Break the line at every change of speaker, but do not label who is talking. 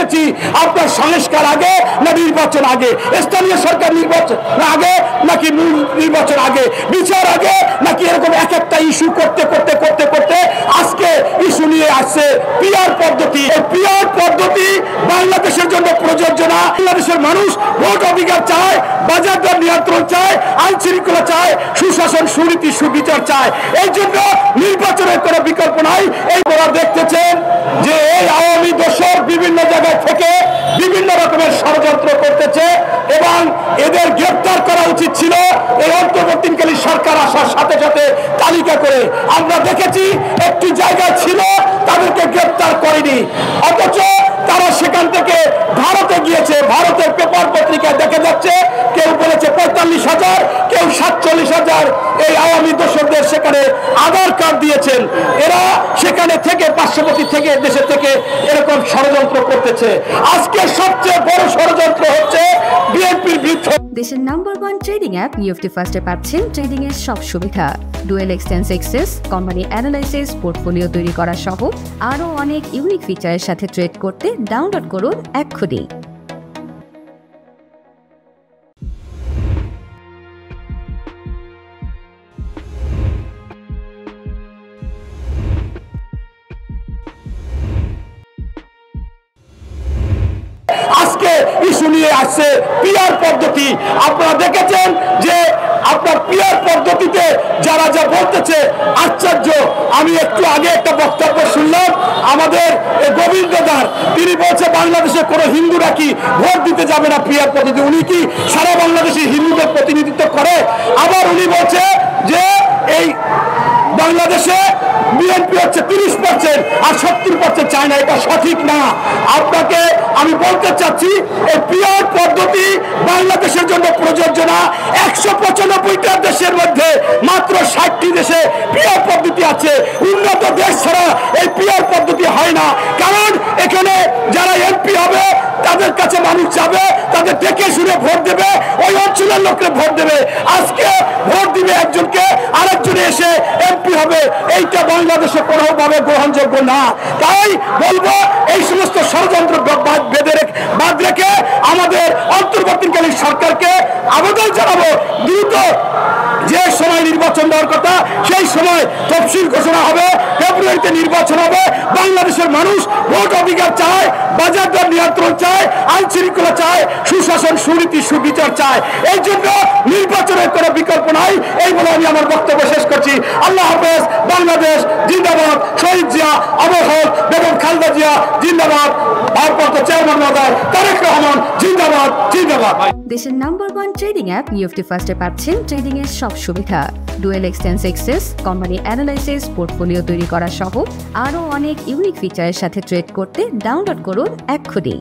দেখতেছি আপনার সংস্কার আগে না নির্বাচন আগে, স্থানীয় সরকার নির্বাচন আগে নাকি মূল নির্বাচন আগে, বিচার আগে নাকি এরকম এক একটা ইস্যু করতে করতে করতে করতে আজকে ইস্যু নিয়ে আসছে পিআর পদ্ধতি। এই পিআর পদ্ধতি বাংলাদেশের জন্য প্রযোজ্য না। বাংলাদেশের মানুষ ভোট অধিকার চায়, বাজার দর নিয়ন্ত্রণ চায়, আইন শৃঙ্খলা চায়, সুশাসন, সুনীতি, সুবিচার চায়। এই জন্য নির্বাচনের কোনো বিকল্প নাই। এই ওরা দেখতেছেন যে এই আওয়ামী দোসর বিভিন্ন জায়গায় থেকে বিভিন্ন রকমের ষড়যন্ত্র করতেছে এবং এদের গ্রেফতার করা উচিত ছিল এই অন্তর্বর্তীকালীন সরকার আসার সাথে সাথে তালিকা করে। আমরা দেখেছি একটি জায়গায় ছিল তাদেরকে গ্রেফতার করেনি, অথচ তারা সেখান থেকে ভারতে গিয়েছে। ভারতের পেপার পত্রিকায় দেখা যাচ্ছে কেউ বলেছে ৪৫,০০০, কেউ ৪৭,০০০ এই আওয়ামী দোসরদের সেখানে আধার কার্ড দিয়েছেন। এরা সেখানে থেকে পার্শ্ববর্তী থেকে দেশে থেকে এরকম ষড়যন্ত্র করতেছে। আজকে সবচেয়ে বড় ষড়যন্ত্র হচ্ছে বিএনপির বিরুদ্ধে।
দেশের নাম্বার 1 ট্রেডিং অ্যাপ নিফটি ফার্স্টে পাচ্ছেন ট্রেডিং এর সব সুবিধা, dual exchange access, company analysis, portfolio তৈরি করা সহ আরও অনেক ইউনিক ফিচারের সাথে ট্রেড করতে ডাউনলোড করুন এক্ষুনি।
আজকে ইস্যু নিয়ে আসছে পিআর পদ্ধতি। আপনারা দেখেছেন যে আপনার পিআর পদ্ধতিতে যারা যা বলতেছে আশ্চর্য। আমি একটু আগে একটা বক্তব্য শুনলাম আমাদের গোবিন্দদার, তিনি বলছে বাংলাদেশে কোনো হিন্দুরা কি ভোট দিতে যাবে না পিআর পদ্ধতি। উনি কি সারা বাংলাদেশে হিন্দুদের প্রতিনিধিত্ব করে? আবার উনি বলছে যে এই বাংলাদেশে বিএনপি হচ্ছে 30% আর 70% চায় না। এটা সঠিক না। আপনাকে আমি বলতে চাচ্ছি এই পিআর পদ্ধতি বাংলাদেশের জন্য প্রযোজ্য না। 195টা দেশের মধ্যে মাত্র 60টি দেশে পিআর পদ্ধতি আছে। উন্নত দেশ ছাড়া এই পিআর পদ্ধতি হয় না। কারণ এখানে যারা এমপি হবে তাদের কাছে মানুষ যাবে, তাদের দেখে শুনে ভোট দেবে, ওই অঞ্চলের লোককে ভোট দেবে। আজকে ভোট দিবে একজনকে, আরেকজনে এসে এমপি হবে, এইটা বাংলাদেশে কোনোভাবে গ্রহণযোগ্য না। তাই বলবো এই সমস্ত ষড়যন্ত্র বাদ রেখে আমাদের অন্তর্বর্তীকালীন সরকারকে আবেদন জানাবো দ্রুত যে সময় নির্বাচন দেওয়ার কথা সেই সময় তফসিল ঘোষণা হবে, ফেব্রুয়ারিতে নির্বাচন হবে। বাংলাদেশের মানুষ ভোট অধিকার চায়, বাজার দর নিয়ন্ত্রণ চায়, আইন শৃঙ্খলা চায়, সুশাসন, সুনীতি, সুবিচার চায়। এই জন্য নির্বাচনের কোনো বিকল্প নাই। এই বলে আমি আমার বক্তব্য শেষ করছি। আল্লাহ হাফেজ। বাংলাদেশ জিন্দাবাদ। শহীদ জিয়া, অমর হোক। বেগম খালেদা জিয়া জিন্দাবাদ। ভারপ্রাপ্ত চেয়ারম্যান মহোদয় তারেক রহমান জিন্দাবাদ, জিন্দাবাদ।
দেশের নাম্বার 1 ট্রেডিং অ্যাপ নিফটি ফার্স্টে পাচ্ছেন ট্রেডিং এর সব সুবিধা, dual exchange access, company analysis, portfolio তৈরি করা সহ আরও অনেক ইউনিক ফিচারের সাথে ট্রেড করতে ডাউনলোড করুন এক্ষুনি।